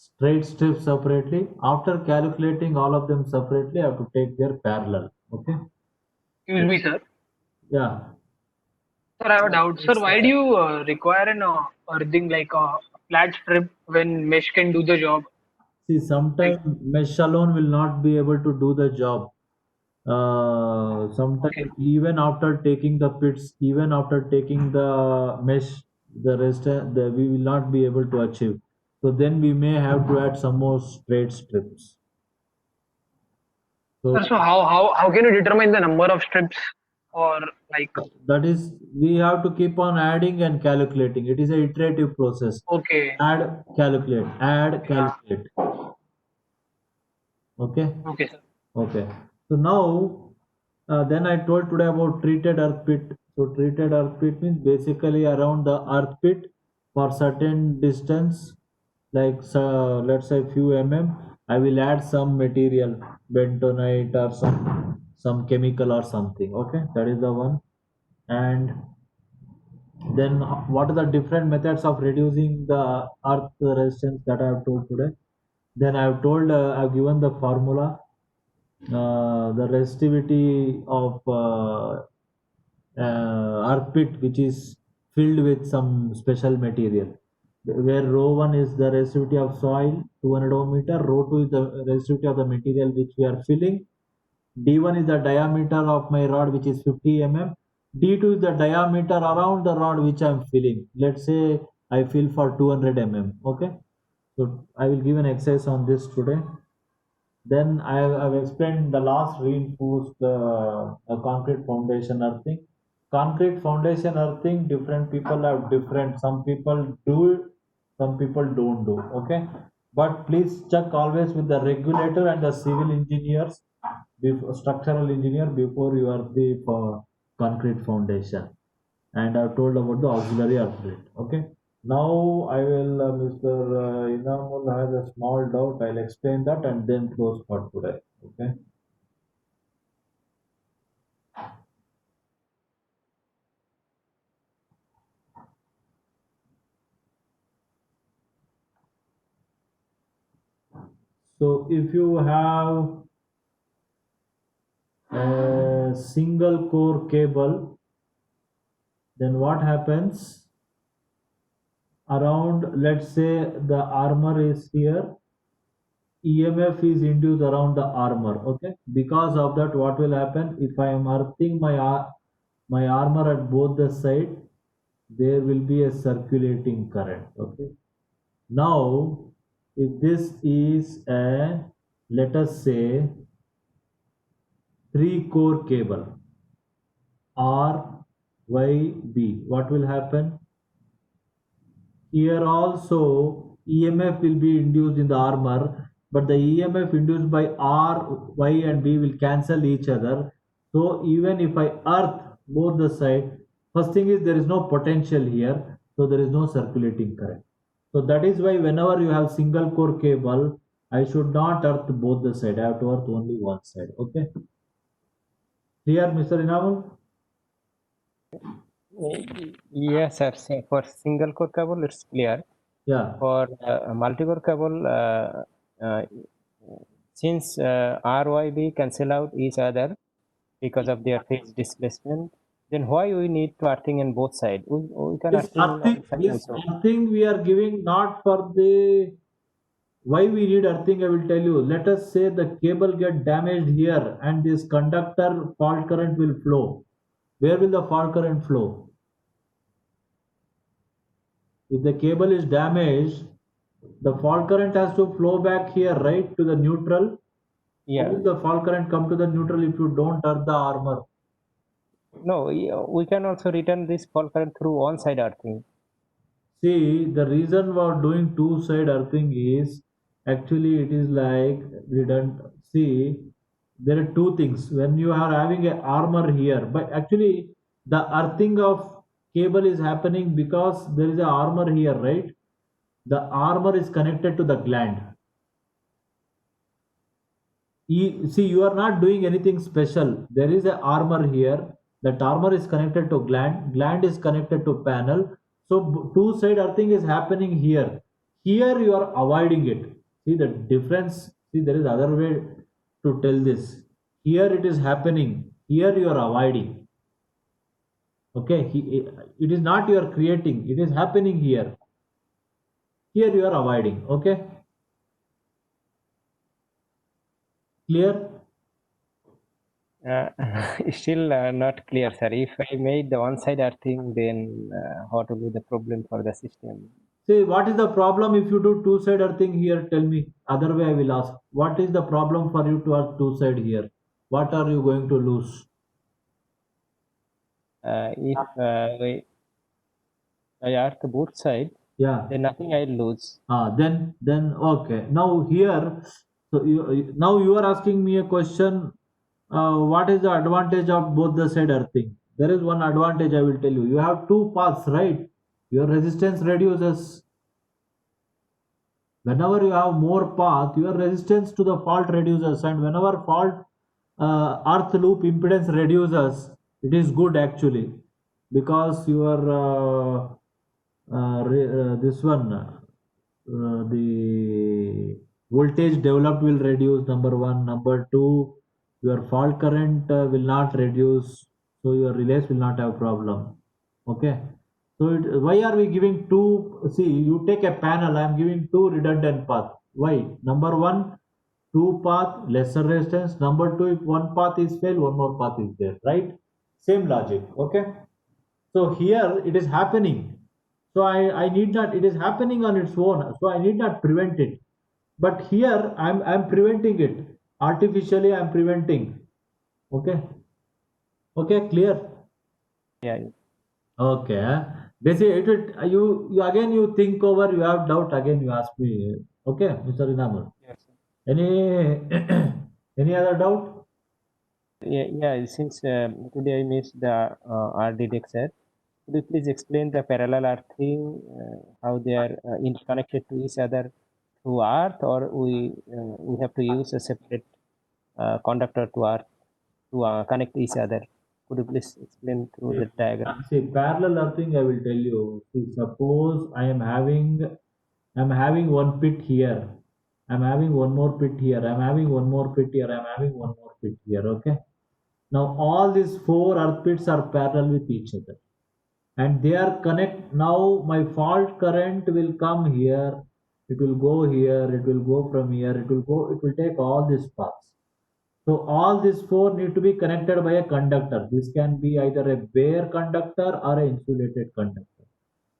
straight strips separately. After calculating all of them separately, I have to take their parallel. Okay. Excuse me, sir. Yeah. Sir, I have a doubt. Sir, It's why do you require an earthing like a flat strip when mesh can do the job? See, Like, sometimes mesh alone will not be able to do the job. okay. Sometimes even after taking the pits, even after taking the mesh, the rest we will not be able to achieve. So then we may have to add some more straight strips. Sir, So so how can you determine the number of strips or like, that is, we have to keep on adding and calculating. It is a iterative process. okay, Add, yeah, calculate. Okay. okay, sir. Okay. So now, then I told today about treated earth pit. So treated earth pit means basically around the earth pit for certain distance, like let's say few mm. I will add some material, bentonite or some chemical or something. Okay, that is the one. And then what are the different methods of reducing the earth resistance that I have told today? Then I have told I've given the formula, the resistivity of earth pit, which is filled with some special material, where rho 1 is the resistivity of soil 200 ohm meter, rho 2 is the resistivity of the material which we are filling, d1 is the diameter of my rod which is 50 mm, d2 is the diameter around the rod which I am filling. Let's say I fill for 200 mm. Okay, so I will give an exercise on this today. Then I've explained the last reinforced concrete foundation earthing. Concrete foundation earthing, different people have different. Some people do it, some people don't do. Okay, but please check always with the regulator and the civil engineers, structural engineer before you are the concrete foundation. And I've told about the auxiliary earthquake. Okay. Now I will, Mr. Inamul has a small doubt. I'll explain that and then close for today. Okay. So if you have a single core cable, then what happens around, let's say the armor is here, EMF is induced around the armor. Okay. Because of that, what will happen if I am earthing my armor at both the side, there will be a circulating current. Okay. Now, if this is a, let us say, three core cable R, Y, B, what will happen? Here also EMF will be induced in the armor, but the EMF induced by R, Y, and B will cancel each other. So even if I earth both the side, first thing is there is no potential here, so there is no circulating current. So that is why whenever you have single core cable, I should not earth both the side. I have to earth only one side. Okay. Clear, Mr. Inamul? Yes, sir. So for single core cable, it's clear. Yeah. For multi-core cable, since RYB cancel out each other because of their phase displacement, then why we need to earthing in both sides? We can earthing on side This also. earthing we are giving not for the, why we need earthing, I will tell you. Let us say the cable get damaged here and this conductor fault current will flow. Where will the fault current flow? If the cable is damaged, the fault current has to flow back here, right, to the neutral. How Yeah. will the fault current come to the neutral if you don't earth the armor? No, we can also return this fault current through one side earthing. See, the reason for doing two-side earthing is actually it is like redundant. See, there are two things. When you are having a armor here, but actually the earthing of cable is happening because there is a armor here, right? The armor is connected to the gland. See, you are not doing anything special. There is a armor here. That armor is connected to gland. Gland is connected to panel. So two-side earthing is happening here. Here you are avoiding it. See the difference. See, there is other way to tell this. Here it is happening. Here you are avoiding. Okay, it is not you are creating. It is happening here. Here you are avoiding. Okay, clear? Uh, Still not clear, sir. If I made the one-side earthing, then what will be the problem for the system? See, what is the problem if you do two-side earthing here? Tell me. Other way I will ask. What is the problem for you to earth two-side here? What are you going to lose? If I earth both sides, Yeah. then nothing I lose. Then okay. Now here, so now you are asking me a question. What is the advantage of both the side earthing? There is one advantage I will tell you. You have two paths, right? Your resistance reduces. Whenever you have more path, your resistance to the fault reduces, and whenever fault earth loop impedance reduces, it is good actually, because your this one the voltage developed will reduce, number one. Number two, your fault current will not reduce, so your relays will not have problem. Okay, so why are we giving two? See, you take a panel, I am giving two redundant path. Why? Number one, two path, lesser resistance. Number two, if one path is failed, one more path is there, right? Same logic. Okay, so here it is happening. So I need not, it is happening on its own. So I need not prevent it. But here I'm preventing it. Artificially I'm preventing. Okay. Okay, clear? Yeah. Okay. Basically, you again you think over, you have doubt, again you ask me. Okay, Mr. Inamul. Yes, sir. Any any other doubt? Yeah. Since today I missed the RD sir, could you please explain the parallel earthing, how they are interconnected to each other through earth, or we have to use a separate conductor to earth to connect each other? Could you please explain through the diagram? See, parallel earthing, I will tell you. See, suppose I'm having one pit here. I'm having one more pit here. I'm having one more pit here. I'm having one more pit here. Okay. Now all these four earth pits are parallel with each other, and they are connect. Now my fault current will come here. It will go here. It will go from here. It will go. It will take all these paths. So all these four need to be connected by a conductor. This can be either a bare conductor or an insulated conductor.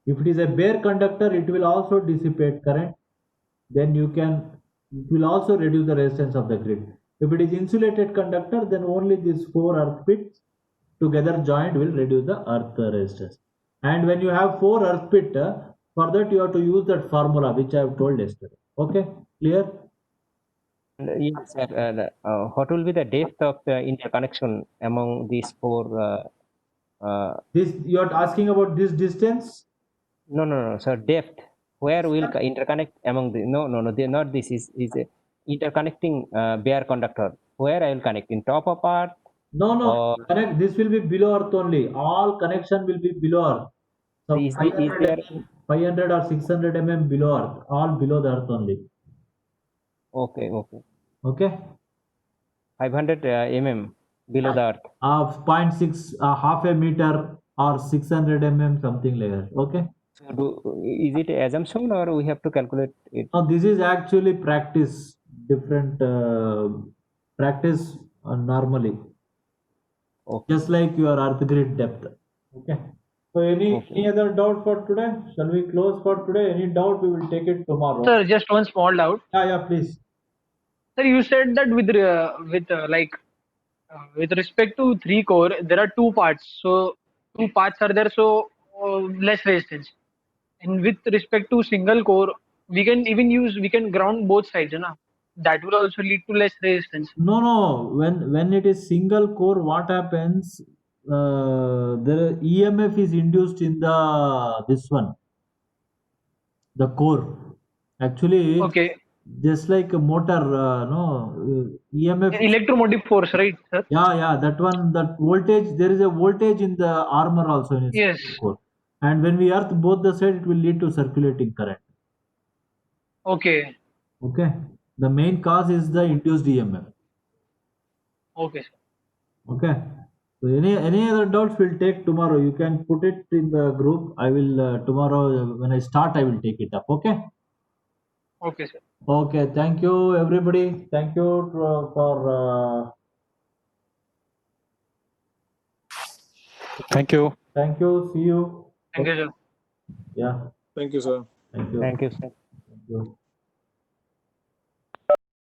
If it is a bare conductor, it will also dissipate current. Then it will also reduce the resistance of the grid. If it is insulated conductor, then only these four earth pits together joined will reduce the earth resistance. And when you have four earth pit, for that you have to use that formula which I have told yesterday. Okay, clear? Yes, sir. What will be the depth of the interconnection among these four? This you are asking about this distance. No. So depth, where will interconnect among the? No. They not this is a interconnecting bare conductor. Where I will connect in top of earth? No. Connect. This will be below earth only. All connection will be below earth. So Is there 500 or 600 mm below earth. All below the earth only. Okay. Okay. 500 mm below the earth. 0.6, half a meter or 600 mm, something like that. Okay. So is it assumption or we have to calculate it? Now this is actually practice. Different practice normally. Okay. Just like your earth grid depth. Okay. So any other doubt for today? Shall we close for today? Any doubt? We will take it tomorrow. Sir, just one small doubt. Yeah, please. Sir, you said that with respect to three core, there are two parts. So two parts are there, so less resistance. And with respect to single core, we can ground both sides, na? That will also lead to less resistance. No. When it is single core, what happens? The EMF is induced in this one, the core. Actually, Okay. just like a motor, EMF. Electromotive force, right, sir? Yeah. That one, that voltage. There is a voltage in the armor also in its Yes. core. And when we earth both the side, it will lead to circulating current. Okay. Okay. The main cause is the induced EMF. Okay, sir. Okay. So any other doubts we'll take tomorrow. You can put it in the group. I will tomorrow when I start I will take it up. Okay. Okay, sir. Okay. Thank you everybody. Thank you for Thank you. thank you. See you. Thank you, sir. Yeah. Thank you, sir. Thank you. Thank you, sir. Thank you.